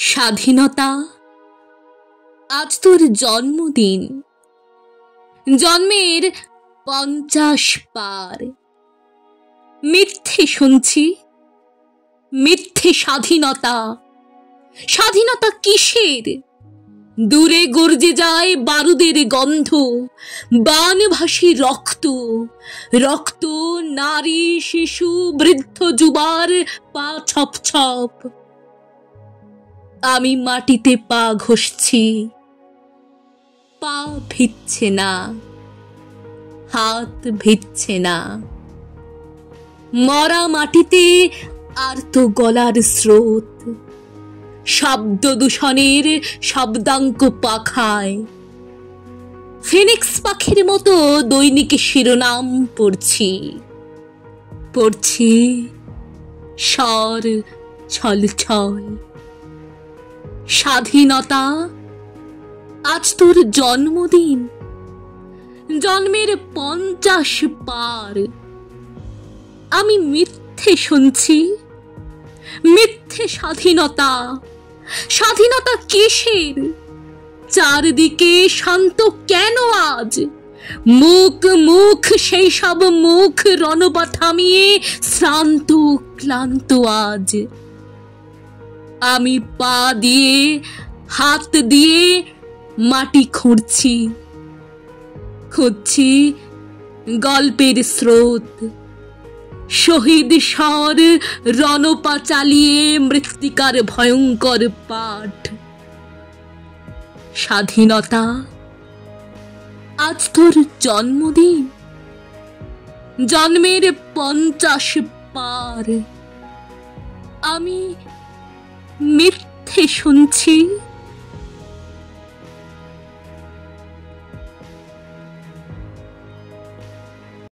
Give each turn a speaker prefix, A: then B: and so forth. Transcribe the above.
A: স্বাধীনতা, আজ তোর জন্মদিন। জন্মের 50 পার। মিথ্যে শুনছি, মিথ্যে স্বাধীনতা। স্বাধীনতা কিসের? দূরে গর্জে যায় বারুদের গন্ধ, বানভাসী রক্ত। রক্ত, নারী, শিশু, বৃদ্ধ, যুবার পা ছপ ছপ। আমি মাটিতে পা ঘষছি, পা ভিজছে না, হাত ভিজছে না। মরা মাটিতে আর তো গলার স্রোত, শব্দ দূষণের শব্দাঙ্ক পাখায়। ফিনিক্স পাখির মতো দৈনিকে শিরোনাম পড়ছি, পড়ছি স্বর ছল ছল। স্বাধীনতা, আজ তোর জন্মদিন। জন্মের 50 পার। আমি মিথ্যে শুনছি, মিথ্যে স্বাধীনতা। স্বাধীনতা কিসের? চারদিকে শান্ত কেন আজ? মুখ মুখ সেই সব মুখ রণবা থামিয়ে শ্রান্ত ক্লান্ত আজ। আমি পা দিয়ে হাত দিয়ে মাটি খুঁড়ছি, খুঁজছি গল্পের স্রোত। শহীদ স্বর রণপা চালিয়ে মৃত্তিকার ভয়ঙ্কর পাঠ। স্বাধীনতা, আজ তোর জন্মদিন। জন্মের 50 পার। আমি মিথ্যে শুনছি।